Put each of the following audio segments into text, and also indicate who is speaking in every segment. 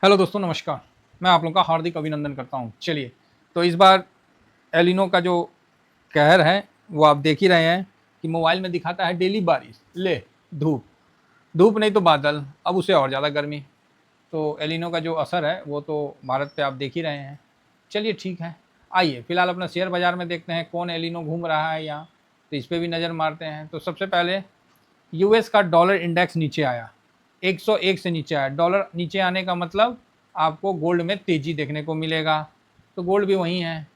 Speaker 1: Hello दोस्तों, नमस्कार। मैं आप लोगों का हार्दिक अभिनंदन करता हूँ। चलिए, तो इस बार एलिनो का जो कहर है वो आप देख ही रहे हैं कि मोबाइल में दिखाता है डेली बारिश, ले धूप, धूप नहीं तो बादल, अब उसे और ज़्यादा गर्मी। तो एलिनो का जो असर है वो तो भारत पे आप देख ही रहे हैं। चलिए ठीक है, आइए फिलहाल अपना शेयर बाज़ार में देखते हैं कौन एलिनो घूम रहा है यहाँ, तो इस पर भी नज़र मारते हैं। तो सबसे पहले यूएस का डॉलर इंडेक्स नीचे आया, 101 से नीचे आया। डॉलर नीचे आने का मतलब आपको गोल्ड में तेज़ी देखने को मिलेगा, तो गोल्ड भी वहीं है,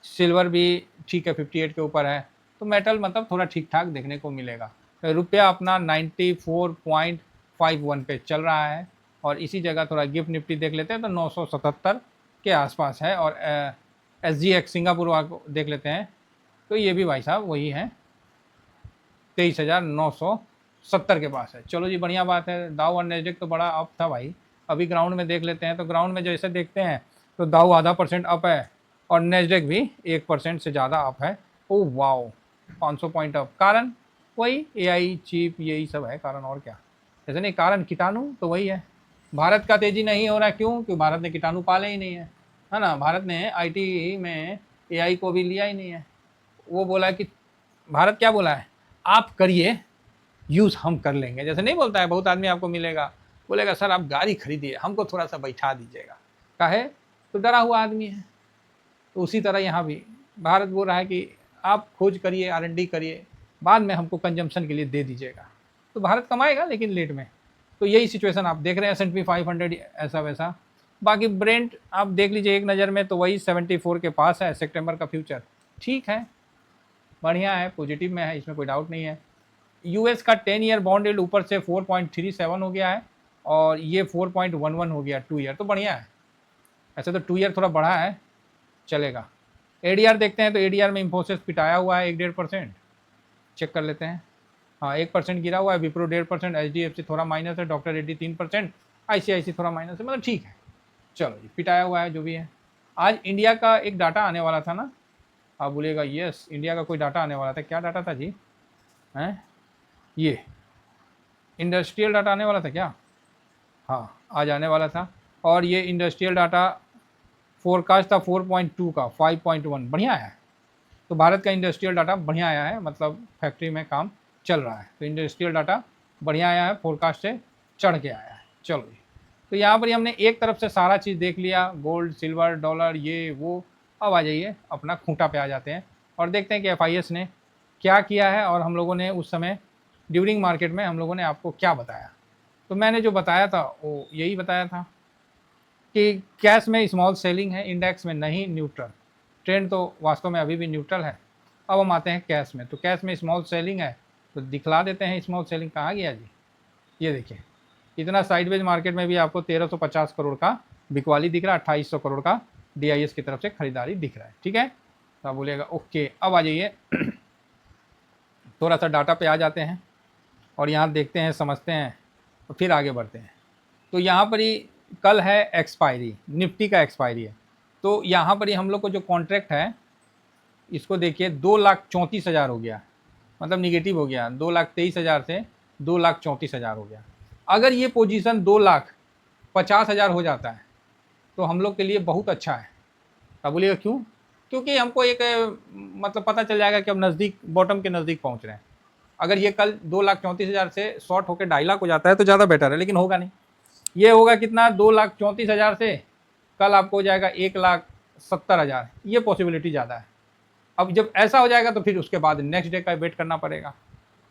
Speaker 1: सिल्वर भी ठीक है 58 के ऊपर है, तो मेटल मतलब थोड़ा ठीक ठाक देखने को मिलेगा। तो रुपया अपना 94.51 पे चल रहा है, और इसी जगह थोड़ा गिफ्ट निफ्टी देख लेते हैं तो 977 के आसपास है। और एस जी एक्स सिंगापुर को देख लेते हैं तो ये भी भाई साहब वही है, 23,970 के पास है। चलो जी, बढ़िया बात है। दाव और नेस्डेक तो बड़ा अप था भाई। अभी ग्राउंड में देख लेते हैं, तो ग्राउंड में जैसे देखते हैं तो दाव ½ % अप है और नेस्डेक भी 1% से ज़्यादा अप है। Oh wow, 500 point up. कारण वही एआई चिप, यही सब है कारण, और क्या। जैसे नहीं, कारण कीटाणु तो वही है। भारत का तेजी नहीं हो रहा, क्यों? क्योंकि भारत ने कीटाणु पाले ही नहीं है ना। भारत ने आईटी में एआई को भी लिया ही नहीं है। वो बोला है कि भारत क्या बोला है, आप करिए यूज़, हम कर लेंगे। जैसे नहीं बोलता है, बहुत आदमी आपको मिलेगा, बोलेगा सर आप गाड़ी खरीदिए, हमको थोड़ा सा बैठा दीजिएगा। काहे? तो डरा हुआ आदमी है। तो उसी तरह यहाँ भी भारत बोल रहा है कि आप खोज करिए, R&D करिए, बाद में हमको कंजम्पशन के लिए दे दीजिएगा। तो भारत कमाएगा लेकिन लेट में। तो यही सिचुएशन आप देख रहे हैं, S&P 500 ऐसा वैसा। बाकी ब्रेंट आप देख लीजिए एक नज़र में, तो वही 74 के पास है सितंबर का फ्यूचर। ठीक है, बढ़िया है, पॉजिटिव में है, इसमें कोई डाउट नहीं है। यूएस का 10 ईयर बॉन्ड यील्ड ऊपर से 4.37 हो गया है, और ये 4.11 हो गया 2 ईयर, तो बढ़िया है। ऐसे तो 2 ईयर थोड़ा बढ़ा है, चलेगा। एडीआर देखते हैं, तो एडीआर में इंफोसिस पिटाया हुआ है 1-1.5%। चेक कर लेते हैं। हाँ, 1% गिरा हुआ है, विप्रो 1.5%, एचडीएफसी थोड़ा माइनस है, डॉक्टर रेड्डी 3%, आईसीआईसी थोड़ा माइनस है, मतलब ठीक है। चलो जी, पिटाया हुआ है जो भी है। आज इंडिया का एक डाटा आने वाला था ना, आप बोलिएगा यस, इंडिया का कोई डाटा आने वाला था। क्या डाटा था जी? हैं, ये इंडस्ट्रियल डाटा आने वाला था क्या? हाँ, आज आने वाला था। और ये इंडस्ट्रियल डाटा फोरकास्ट था 4.2 का 5.1, बढ़िया है। तो भारत का इंडस्ट्रियल डाटा बढ़िया आया है, मतलब फैक्ट्री में काम चल रहा है, तो इंडस्ट्रियल डाटा बढ़िया आया है, फोरकास्ट से चढ़ के आया है। चलो जी, तो यहाँ पर ही हमने एक तरफ से सारा चीज़ देख लिया, गोल्ड, सिल्वर, डॉलर, ये वो। अब आ जाइए अपना खूंटा पे आ जाते हैं और देखते हैं कि एफआईएस ने क्या किया है, और हम लोगों ने उस समय ड्यूरिंग मार्केट में हम लोगों ने आपको क्या बताया। तो मैंने जो बताया था वो यही बताया था कि कैश में स्मॉल सेलिंग है, इंडेक्स में नहीं, न्यूट्रल। ट्रेंड तो वास्तव में अभी भी न्यूट्रल है। अब हम आते हैं कैश में, तो कैश में स्मॉल सेलिंग है, तो दिखला देते हैं स्मॉल सेलिंग कहाँ गया जी। ये देखिए, इतना साइडवेज मार्केट में भी आपको 1350 करोड़ का बिकवाली दिख रहा है, 2800 करोड़ का डीआईएस की तरफ से खरीदारी दिख रहा है। ठीक है, तो आप बोलिएगा ओके। अब आ जाइए थोड़ा सा डाटा पे आ जाते हैं और यहाँ देखते हैं, समझते हैं, तो फिर आगे बढ़ते हैं। तो यहाँ पर ही कल है एक्सपायरी, निफ्टी का एक्सपायरी है। तो यहाँ पर ही हम लोग को जो कॉन्ट्रैक्ट है, इसको देखिए, 2,34,000 हो गया, मतलब निगेटिव हो गया। 2,23,000 से 2,34,000 हो गया। अगर ये पोजीशन 2,50,000 हो जाता है तो हम लोग के लिए बहुत अच्छा है। तब बोलिएगा क्यों? क्योंकि हमको एक मतलब पता चल जाएगा कि अब नज़दीक, बॉटम के नज़दीक पहुंच रहे हैं। अगर ये कल 2,34,000 से शॉर्ट होकर 2.5 लाख हो जाता है तो ज़्यादा बेटर है, लेकिन होगा नहीं। ये होगा कितना, 2,34,000 से कल आपको हो जाएगा 1,70,000, ये पॉसिबिलिटी ज़्यादा है। अब जब ऐसा हो जाएगा तो फिर उसके बाद नेक्स्ट डे का वेट करना पड़ेगा।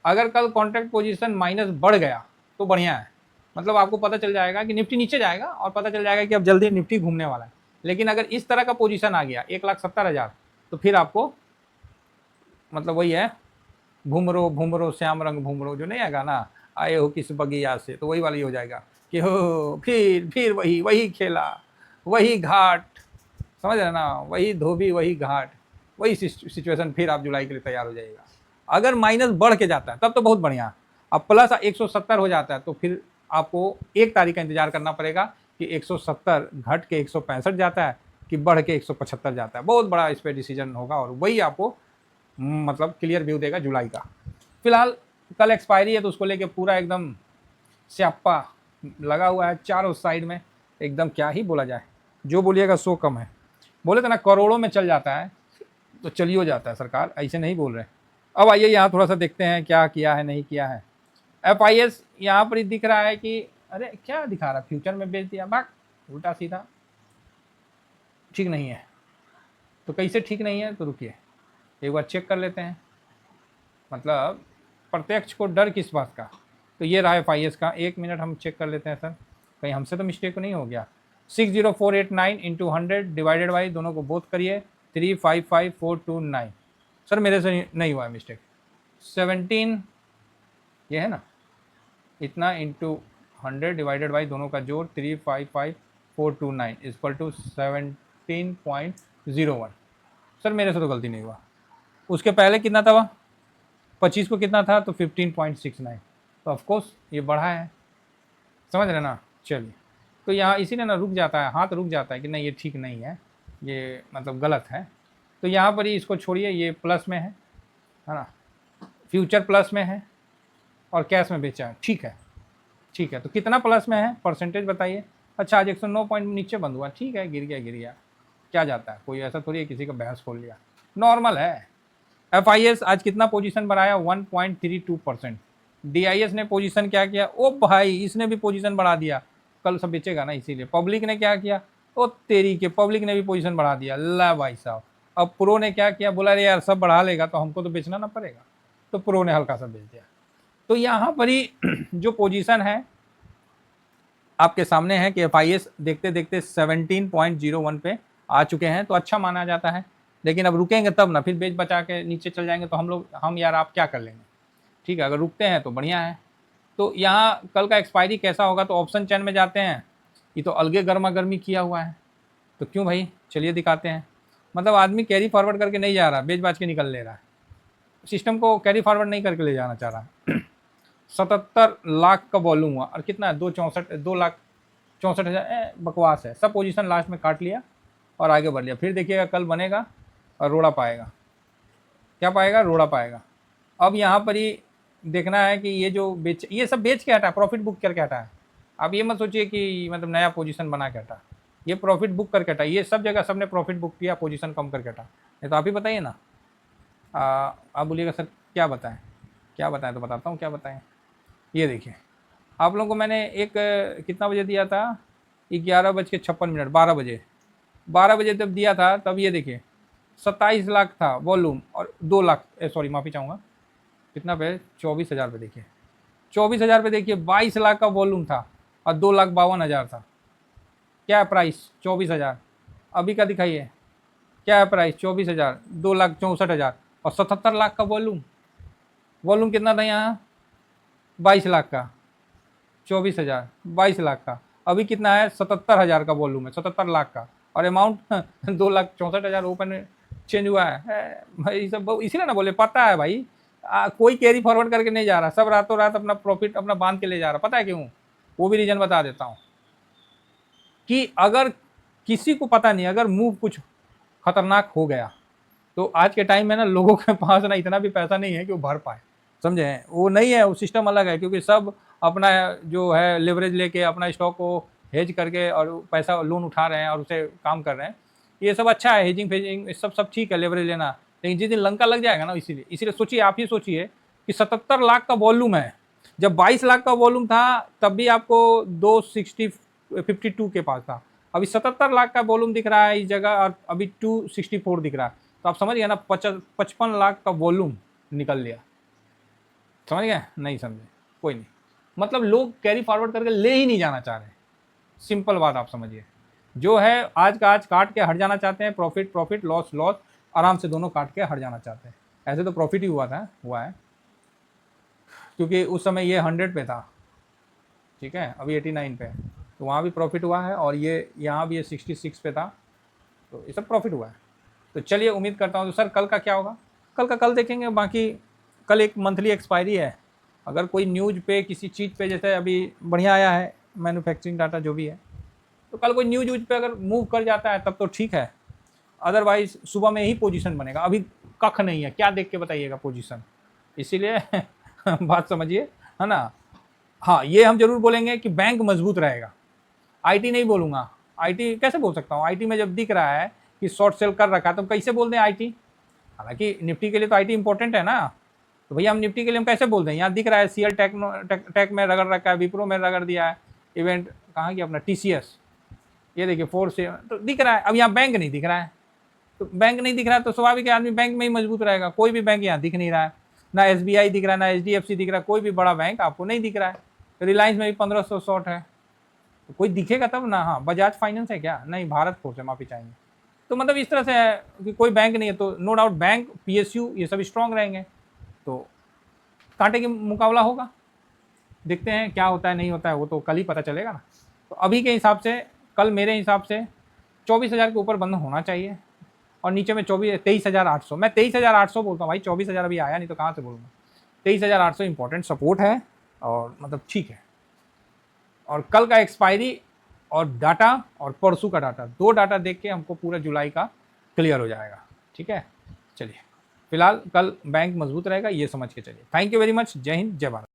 Speaker 1: अगर कल कॉन्ट्रैक्ट पोजीशन माइनस बढ़ गया तो बढ़िया है, मतलब आपको पता चल जाएगा कि निफ्टी नीचे जाएगा और पता चल जाएगा कि अब जल्दी निफ्टी घूमने वाला है। लेकिन अगर इस तरह का पोजीशन आ गया 1,70,000, तो फिर आपको मतलब वही है, घूमरो श्याम रंग घूमरो, जो नहीं आएगा ना, आए हो किस बगिया से, तो वही वाली हो जाएगा कि हो फिर वही वही खेला, वही घाट, समझ रहे ना, वही धोबी वही घाट, वही सिचुएशन। फिर आप जुलाई के लिए तैयार हो जाइएगा। अगर माइनस बढ़ के जाता है तब तो बहुत बढ़िया। अब प्लस 170 हो जाता है तो फिर आपको 1 तारीख का इंतजार करना पड़ेगा कि 170 घट के 165 जाता है कि बढ़ के 175 जाता है। बहुत बड़ा इस पर डिसीजन होगा, और वही आपको मतलब क्लियर व्यू देगा जुलाई का। फिलहाल कल एक्सपायरी है तो उसको लेके पूरा एकदम स्यापा लगा हुआ है चारों साइड में। एकदम क्या ही बोला जाए, जो बोलिएगा सो कम है। बोले तो ना करोड़ों में चल जाता है तो चलिए हो जाता है, सरकार ऐसे नहीं बोल रहे। अब आइए यहाँ थोड़ा सा देखते हैं क्या किया है नहीं किया है। FIS यहाँ पर ही दिख रहा है कि अरे क्या दिखा रहा है, फ्यूचर में बेच दिया, भाग उल्टा सीधा, ठीक नहीं है। तो कैसे ठीक नहीं है, तो रुकिए एक बार चेक कर लेते हैं, मतलब प्रत्यक्ष को डर किस बात का। तो ये रहा FIS का, 1 मिनट हम चेक कर लेते हैं सर, कहीं हमसे तो मिस्टेक नहीं हो गया। 60489 इंटू 100 डिवाइडेड बाई, दोनों को बोथ करिए, 355429। सर मेरे से नहीं हुआ है मिस्टेक, 17 ये है ना, इतना इंटू 100 डिवाइडेड बाई दोनों का जोड़ 355429 इक्वल टू 17.01। सर मेरे से तो गलती नहीं हुआ। उसके पहले कितना था वह, 25 को कितना था, तो 15.69, तो ऑफकोर्स ये बढ़ा है, समझ रहे ना। चलिए तो यहाँ इसीलिए ना रुक जाता है, हाथ रुक जाता है कि नहीं ये ठीक नहीं है, ये मतलब गलत है। तो यहाँ पर ही इसको छोड़िए, ये प्लस में है ना, फ्यूचर प्लस में है और कैश में बेचा है, ठीक है ठीक है। तो कितना प्लस में है, परसेंटेज बताइए। अच्छा आज 109 पॉइंट नीचे बंद हुआ, ठीक है, गिर गया, क्या जाता है, कोई ऐसा थोड़ी है किसी का बहस खोल लिया, नॉर्मल है। FIS आज कितना पोजीशन बढ़ाया, 1.32%। DIS ने पोजीशन क्या किया, ओ भाई इसने भी पोजीशन बढ़ा दिया, कल सब बेचेगा ना इसीलिए। पब्लिक ने क्या किया, ओ तेरी के, पब्लिक ने भी पोजीशन बढ़ा दिया, ला भाई साहब। अब प्रो ने क्या किया, बोला अरे यार सब बढ़ा लेगा तो हमको तो बेचना ना पड़ेगा, तो प्रो ने हल्का सा बेच दिया। तो यहाँ पर ही जो पोजीशन है आपके सामने है कि FIS देखते देखते 17.01 पे आ चुके हैं, तो अच्छा माना जाता है। लेकिन अब रुकेंगे तब ना, फिर बेच बचा के नीचे चल जाएंगे तो हम यार आप क्या कर लेंगे, ठीक है। अगर रुकते हैं तो बढ़िया है। तो यहाँ कल का एक्सपायरी कैसा होगा, तो ऑप्शन चेन में जाते हैं, ये तो अलगे गर्मा गर्मी किया हुआ है, तो क्यों भाई, चलिए दिखाते हैं। मतलब आदमी कैरी फॉरवर्ड करके नहीं जा रहा, बेच बाच के निकल ले रहा है, सिस्टम को कैरी फॉरवर्ड नहीं करके ले जाना चाह रहा। 77 लाख का वॉल्यूम हुआ और कितना है, 2,64,00,000, बकवास है। सब पोजीशन लास्ट में काट लिया और आगे बढ़ लिया। फिर देखिएगा कल बनेगा और रोड़ा पाएगा, क्या पाएगा, रोड़ा पाएगा। अब यहाँ पर ही देखना है कि ये जो ये सब बेच के हटा, प्रॉफिट बुक करके हटा है। आप ये मत सोचिए कि मतलब नया पोजीशन बना के हटा, ये प्रॉफिट बुक करके हटा। ये सब जगह सबने प्रॉफिट बुक किया, पोजीशन कम करके हटा। ये तो आप ही बताइए ना, आप बोलिएगा सर क्या बताएं, क्या बताएं, तो बताता हूँ क्या बताएं। ये देखिए आप लोगों को मैंने एक कितना बजे दिया था, 11:56, 12 बजे जब दिया था, तब ये देखिए 27 लाख था वॉल्यूम और 2 लाख, सॉरी माफ़ी चाहूँगा, कितना पे, 24,000 पे देखिए, 24,000 पे देखिए 22 लाख का वॉल्यूम था और 2,52,000 था। क्या है प्राइस, 24,000। अभी का दिखाइए क्या है प्राइस, 24,000, 2,64,000 और 77 लाख का वॉल्यूम। वॉल्यूम कितना था यहाँ, 22 लाख का, 24,000, 22 लाख का। अभी कितना है, 77,000 का वॉल्यूम है, 77 लाख का, और अमाउंट 2,64,000 ओपन चेंज हुआ है भाई। सब इसीलिए ना बोले, पता है भाई, कोई कैरी फॉरवर्ड करके नहीं जा रहा, सब रातों रात अपना प्रॉफिट अपना बांध के ले जा रहा। पता है क्यों, वो भी रीजन बता देता हूँ कि अगर किसी को पता नहीं, अगर मूव कुछ खतरनाक हो गया तो आज के टाइम में ना लोगों के पास ना इतना भी पैसा नहीं है कि वो भर पाए, समझे, वो नहीं है, वो सिस्टम अलग है। क्योंकि सब अपना जो है लेवरेज लेके अपना स्टॉक को हेज करके और पैसा लोन उठा रहे हैं और उसे काम कर रहे हैं। ये सब अच्छा है, हेजिंग फेजिंग सब ठीक है, लेवरेज लेना। लेकिन जिस दिन लंका लग जाएगा ना, इसीलिए सोचिए, आप ही सोचिए कि 77 लाख का वॉल्यूम है, जब 22 लाख का वॉल्यूम था तब भी आपको 252 के पास था। अभी 77 लाख का वॉल्यूम दिख रहा है इस जगह और अभी 264 दिख रहा है, तो आप समझ गए ना, 55 लाख का वॉल्यूम निकल लिया। समझ गए, नहीं समझे, कोई नहीं। मतलब लोग कैरी फॉरवर्ड करके ले ही नहीं जाना चाह रहे, सिंपल बात आप समझिए। जो है आज का आज काट के हट जाना चाहते हैं, प्रॉफिट प्रॉफिट, लॉस लॉस, आराम से दोनों काट के हट जाना चाहते हैं। ऐसे तो प्रॉफिट ही हुआ है, क्योंकि उस समय ये 100 पे था, ठीक है, अभी 89 पे, तो वहाँ भी प्रॉफिट हुआ है, और ये यहाँ भी ये 66 पे था, तो ये सब प्रॉफिट हुआ है। तो चलिए उम्मीद करता हूँ। तो सर कल का क्या होगा, कल देखेंगे। बाकी कल एक मंथली एक्सपायरी है, अगर कोई न्यूज़ पे किसी चीज़ पे, जैसे अभी बढ़िया आया है मैन्युफैक्चरिंग डाटा जो भी है, तो कल कोई न्यूज़ पे अगर मूव कर जाता है तब तो ठीक है, अदरवाइज सुबह में ही पोजीशन बनेगा। अभी कख नहीं है, क्या देख के बताइएगा पोजीशन, इसीलिए बात समझिए, है ना। हाँ ये हम जरूर बोलेंगे कि बैंक मजबूत रहेगा, आईटी नहीं बोलूँगा, आईटी कैसे बोल सकता हूँ? आईटी में जब दिख रहा है कि शॉर्ट सेल कर रखा है तो कैसे बोल दें आईटी? हालांकि निफ्टी के लिए तो आईटी इंपॉर्टेंट है ना, तो भैया हम निफ्टी के लिए हम कैसे बोल दें? यहाँ दिख रहा है सीएल टेक में रगड़ रखा है, विप्रो में रगड़ दिया है, इवेंट कहाँ की अपना टीसीएस, ये देखिए 4 से तो दिख रहा है। अब यहाँ बैंक नहीं दिख रहा है, तो बैंक नहीं दिख रहा है तो स्वाभाविक है आदमी बैंक में ही मजबूत रहेगा। कोई भी बैंक यहाँ दिख नहीं रहा है, ना एसबीआई दिख रहा है, ना एचडीएफसी दिख रहा है, कोई भी बड़ा बैंक आपको नहीं दिख रहा है। रिलायंस में भी 1500 शॉर्ट है, तो कोई दिखेगा तब ना। हाँ, बजाज फाइनेंस है क्या? नहीं, भारत फोर्स है, माफी चाहेंगे। तो मतलब इस तरह से है कि कोई बैंक नहीं है, तो नो डाउट बैंक, पीएसयू ये सब स्ट्रांग रहेंगे, तो कांटे की मुकाबला होगा। देखते हैं क्या होता है नहीं होता है, वो तो कल ही पता चलेगा ना। तो अभी के हिसाब से कल मेरे हिसाब से 24,000 के ऊपर बंद होना चाहिए, और नीचे में 23,800, मैं 23,800 बोलता हूँ भाई, 24,000 अभी आया नहीं तो कहाँ से बोलूँगा। 23,800 इंपॉर्टेंट सपोर्ट है, और मतलब ठीक है। और कल का एक्सपायरी और डाटा और परसों का डाटा, 2 डाटा देख के हमको पूरा जुलाई का क्लियर हो जाएगा। ठीक है, चलिए फिलहाल कल बैंक मजबूत रहेगा ये समझ के चलिए। थैंक यू वेरी मच, जय हिंद, जय भारत।